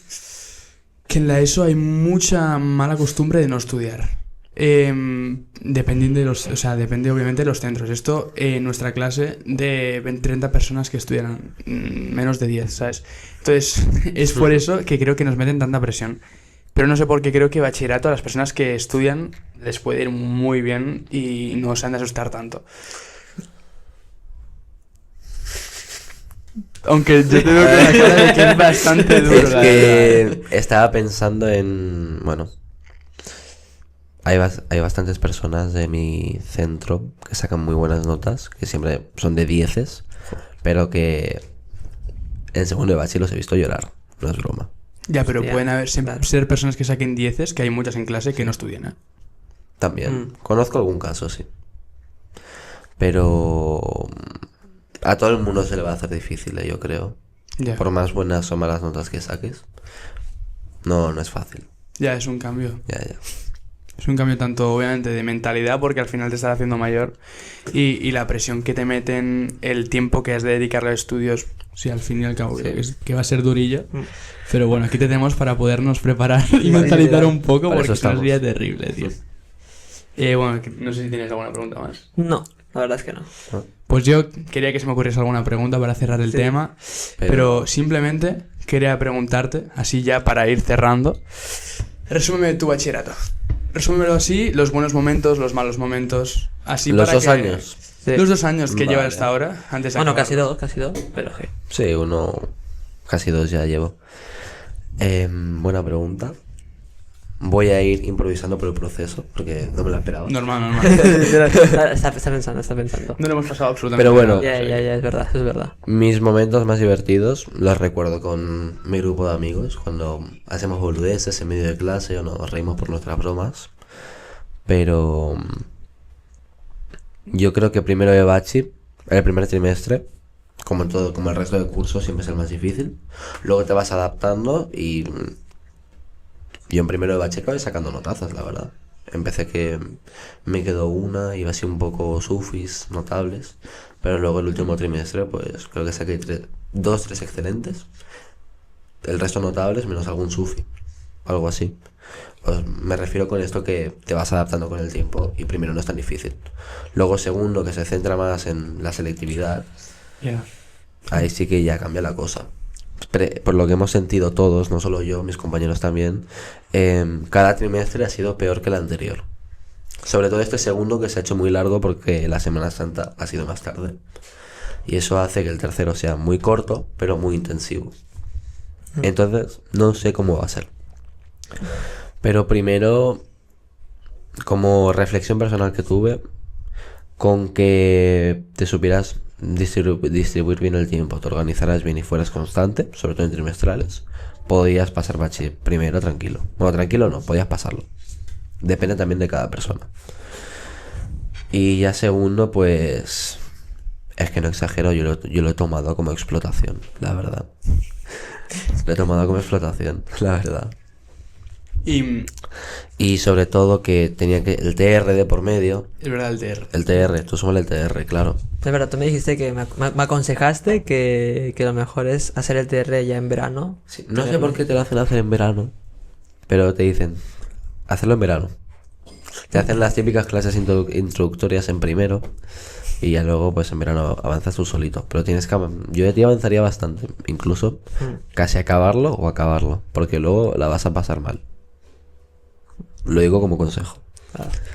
que en la ESO hay mucha mala costumbre de no estudiar. Dependiendo de depende obviamente de los centros. Esto en nuestra clase de 30 personas que estudian menos de 10, ¿sabes? Entonces es por eso que creo que nos meten tanta presión. Pero no sé por qué creo que bachillerato a las personas que estudian les puede ir muy bien y no se han de asustar tanto. Aunque yo tengo que es bastante duro. Es que estaba pensando en... Bueno, hay bastantes personas de mi centro que sacan muy buenas notas, que siempre son de 10, pero que en segundo de bachiller los he visto llorar. No es broma. Ya, pero Hostia, pueden haber claro. ser personas que saquen 10, que hay muchas en clase que no estudian, ¿eh? También. Conozco algún caso, sí. Pero a todo el mundo se le va a hacer difícil, yo creo. Ya. Por más buenas o malas notas que saques. No es fácil. Ya, es un cambio. Ya. Es un cambio tanto, obviamente, de mentalidad, porque al final te estás haciendo mayor, y la presión que te meten, el tiempo que has de dedicarle a estudios, sí, al fin y al cabo, que va a ser durillo. Pero bueno, aquí te tenemos para podernos preparar y mentalizar un poco, Para porque eso es un día estamos. terrible, tío. Bueno, no sé si tienes alguna pregunta más. No, la verdad es que no. Pues yo quería que se me ocurriese alguna pregunta para cerrar el tema, pero simplemente quería preguntarte, así ya para ir cerrando, resúmeme tu bachillerato. Resúmemelo así, los buenos momentos, los malos momentos, así Los para 2 que... años. Sí. Los 2 años que Vale. llevas hasta ahora, antes de Bueno, acabarlo. casi dos, pero sí. Sí, casi 2 ya llevo. Buena pregunta. Voy a ir improvisando por el proceso, porque no me lo esperaba. Normal. está pensando. No lo hemos pasado absolutamente Pero bueno. nada. Ya, es verdad. Mis momentos más divertidos los recuerdo con mi grupo de amigos, cuando hacemos boludeces en medio de clase o nos reímos por nuestras bromas. Pero yo creo que primero de bachi, el primer trimestre, como el resto del curso, siempre es el más difícil. Luego te vas adaptando y yo en primero de bachi acabé sacando notazas, la verdad. Empecé que me quedó una, iba así un poco sufis, notables. Pero luego el último trimestre, pues creo que saqué 3 excelentes. El resto notables, menos algún sufi. Algo así. Pues me refiero con esto que te vas adaptando con el tiempo y primero no es tan difícil. Luego segundo, que se centra más en la selectividad. Ya. Ahí sí que ya cambia la cosa. Por lo que hemos sentido todos, no solo yo, mis compañeros también, cada trimestre ha sido peor que el anterior. Sobre todo este segundo, que se ha hecho muy largo porque la Semana Santa ha sido más tarde. Y eso hace que el tercero sea muy corto, pero muy intensivo. Entonces, no sé cómo va a ser. Pero primero, como reflexión personal que tuve, con que te supieras distribuir bien el tiempo, te organizaras bien y fueras constante, sobre todo en trimestrales, podías pasar bachi primero tranquilo. Bueno, tranquilo no, podías pasarlo. Depende también de cada persona. Y ya segundo, pues es que no exagero, yo lo he tomado como explotación, la verdad. Lo he tomado como explotación, la verdad. Y sobre todo que tenía que el TR de por medio. Es verdad, el TR. El TR, tú somos el TR, claro. Es verdad, tú me dijiste que me aconsejaste que lo mejor es hacer el TR ya en verano. Sí, no sé por qué te lo hacen hacer en verano, pero te dicen, hacerlo en verano. Te hacen las típicas clases introductorias en primero y ya luego pues en verano avanzas tú solito. Pero tienes que... Yo de ti avanzaría bastante, incluso casi acabarlo o acabarlo, porque luego la vas a pasar mal. Lo digo como consejo.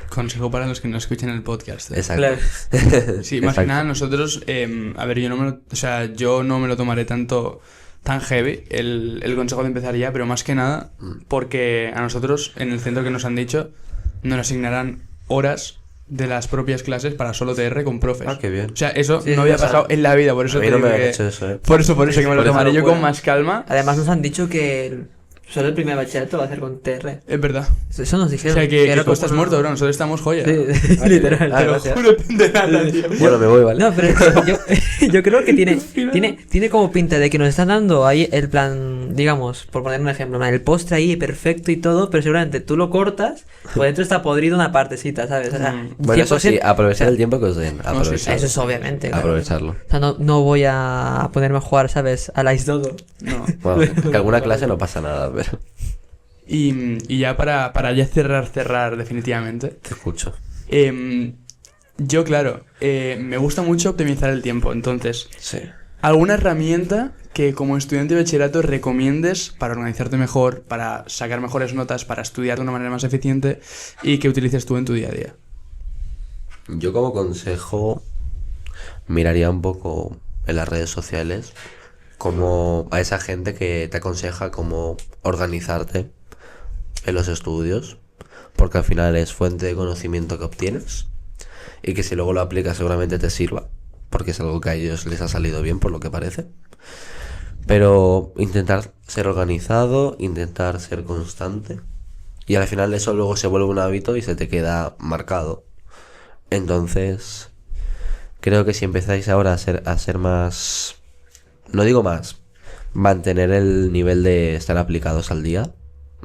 Consejo para los que no escuchen el podcast. Exacto. Claro. Sí, más que Exacto. nada nosotros, a ver, yo no me lo tomaré tan heavy el consejo de empezar ya, pero más que nada porque a nosotros en el centro que nos han dicho nos asignarán horas de las propias clases para solo TR con profes. Ah, qué bien. O sea, eso Sí, no había o sea, pasado en la vida, por eso A mí te no digo me han que... hecho eso, Por eso que me lo Por eso tomaré yo locura. con más calma. Además nos han dicho que Solo el primer bachillerato va a hacer con TR. Es verdad. Eso nos O dijeron. sea que era tú estás como muerto, una- bro. Nosotros estamos joya. Sí, literal. Ah, Te lo gracias. juro, de nada, tío. Bueno, me voy, ¿vale? No, pero yo creo que tiene como pinta de que nos están dando ahí el plan, digamos, por poner un ejemplo, el postre ahí perfecto y todo, pero seguramente tú lo cortas, por dentro está podrido una partecita, ¿sabes? O sea, Bueno, eso sí, 100%, aprovechar el tiempo que os den. sí, Aprovecharlo. eso es obviamente, claro. Aprovecharlo. O sea, no voy a ponerme a jugar, ¿sabes? Al Ice Dodo. No. Bueno, que alguna clase no pasa nada, pero Y ya para ya cerrar definitivamente. te escucho. Yo, claro, me gusta mucho optimizar el tiempo. Entonces, Sí. ¿alguna herramienta que como estudiante de bachillerato recomiendes para organizarte mejor, para sacar mejores notas, para estudiar de una manera más eficiente y que utilices tú en tu día a día? Yo como consejo miraría un poco en las redes sociales como a esa gente que te aconseja cómo organizarte en los estudios, porque al final es fuente de conocimiento que obtienes y que si luego lo aplicas seguramente te sirva, porque es algo que a ellos les ha salido bien por lo que parece. Pero intentar ser organizado, intentar ser constante y al final eso luego se vuelve un hábito y se te queda marcado. Entonces, creo que si empezáis ahora a ser más, no digo más, mantener el nivel de estar aplicados al día,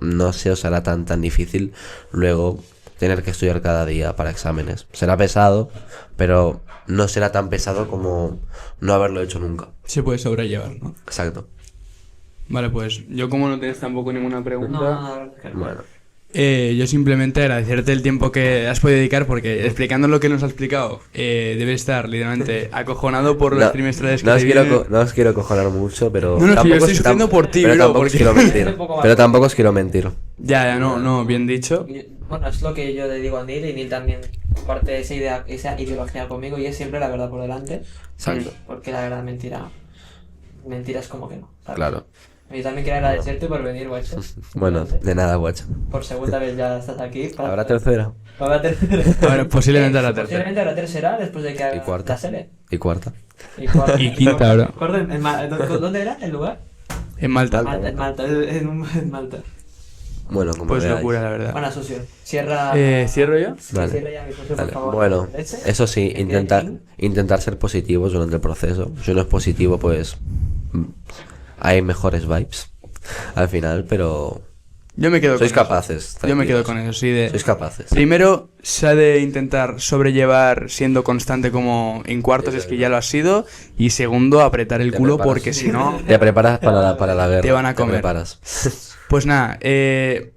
no se os hará tan difícil luego tener que estudiar cada día para exámenes. Será pesado, pero no será tan pesado como no haberlo hecho nunca. Se puede sobrellevar, ¿no? Exacto. Vale, pues yo como no tienes tampoco ninguna pregunta, Bueno, yo simplemente agradecerte el tiempo que has podido dedicar porque explicando lo que nos ha explicado, debe estar literalmente acojonado por los trimestrales que no te vienen. no os quiero cojonar mucho, pero No, no, es que yo estoy os- sufriendo por ti, pero bro, tampoco os porque- quiero mentir. Un poco más. Pero tampoco os quiero mentir. Ya, no, bien dicho. Bueno, es lo que yo le digo a Neil y Neil también comparte esa idea, esa ideología conmigo y es siempre la verdad por delante. Exacto. Porque la verdad mentira es como que no, ¿sabes? Claro. Yo también quiero agradecerte por venir, guacho. Bueno, de nada, guacho. Por segunda vez ya estás aquí. ¿Habrá tercera? Habrá tercera. Bueno, posiblemente a la tercera. Posiblemente habrá tercera después de que haga Y cuarta. la serie. ¿Y cuarta? Y cuarta. Y quinta, bro. Cuarta ¿Dónde era el lugar? En Malta. En Malta. En Malta. Bueno, como Pues veáis. locura, la verdad. Bueno, socio. Cierra. ¿Cierro yo? Sí, Vale. cierra ya, mi socio, Vale. por favor. Bueno, Leche. eso sí, Que intentar ser positivos durante el proceso. Si uno es positivo, pues hay mejores vibes al final, pero Yo me quedo sois con eso. capaces. Yo me quedo tranquilos. con eso, sí. Sois capaces. Primero se ha de intentar sobrellevar siendo constante como en cuartos, es que ya lo has sido. Y segundo, apretar el Te culo preparas. porque si no... Te preparas para la guerra. Te van a comer. preparas. Pues nada,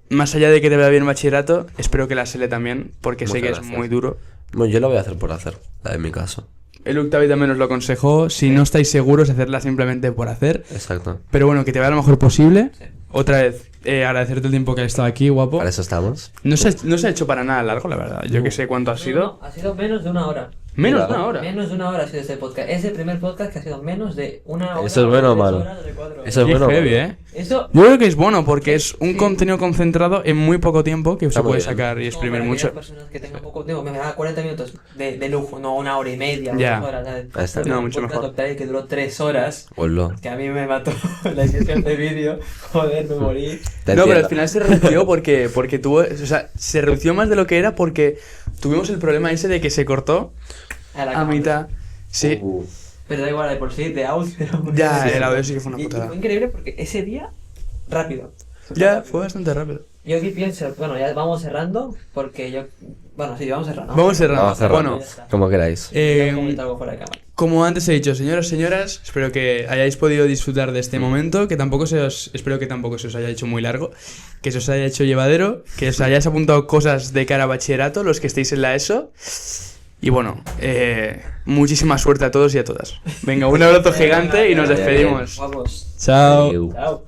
más allá de que te vaya bien bachillerato, espero que la SELE también, porque sé Muchas que gracias. es muy duro. Bueno, yo lo voy a hacer por hacer, en mi caso. El Octavi también os lo aconsejó, si no estáis seguros, hacerla simplemente por hacer. Exacto. Pero bueno, que te vaya lo mejor posible. Otra vez, agradecerte el tiempo que has estado aquí, guapo. Para eso estamos. No se ha hecho para nada largo, la verdad. Yo que sé cuánto ha sido. No, ha sido menos de una hora. Menos de Mira, una hora. Menos de una hora ha sido este podcast. Es el primer podcast que ha sido menos de una hora. ¿Eso es bueno o 3 malo? horas, de 4 horas. Eso es Qué bueno. heavy, ¿eh? Eso. Yo creo que es bueno porque es un Sí. contenido concentrado en muy poco tiempo que Está se muy puede bien. sacar y como exprimir para mucho. aquellas personas que tengan poco tiempo, me da 40 minutos de lujo, no una hora y media, Ya. 2 horas. ¿sabes? Ahí está. Porque No, un mucho podcast mejor. Octavi que duró 3 horas, Ponlo. que a mí me mató la edición de vídeo. Joder, me morí. Te No, pero al entiendo. final se redució porque tuvo... O sea, se redució más de lo que era porque tuvimos el problema ese de que se cortó A la a cámara. mitad. Sí. Pero da igual, de por sí, de audio. Ya, el audio sí que fue una Y putada. fue increíble porque ese día, rápido. Ya, fue bastante rápido. Yo aquí pienso, bueno, ya vamos cerrando, porque yo... Bueno, sí, vamos cerrando. Vamos cerrando. Vamos a cerrar. Bueno, Como queráis. Quiero comentar algo fuera de cámara. como antes he dicho, señoras, espero que hayáis podido disfrutar de este momento, que espero que tampoco se os haya hecho muy largo, que se os haya hecho llevadero, que os hayáis apuntado cosas de cara a bachillerato, los que estéis en la ESO. Y bueno, muchísima suerte a todos y a todas. Venga, un abrazo gigante y nos despedimos. Guapos. Chao. Adiós. Chao.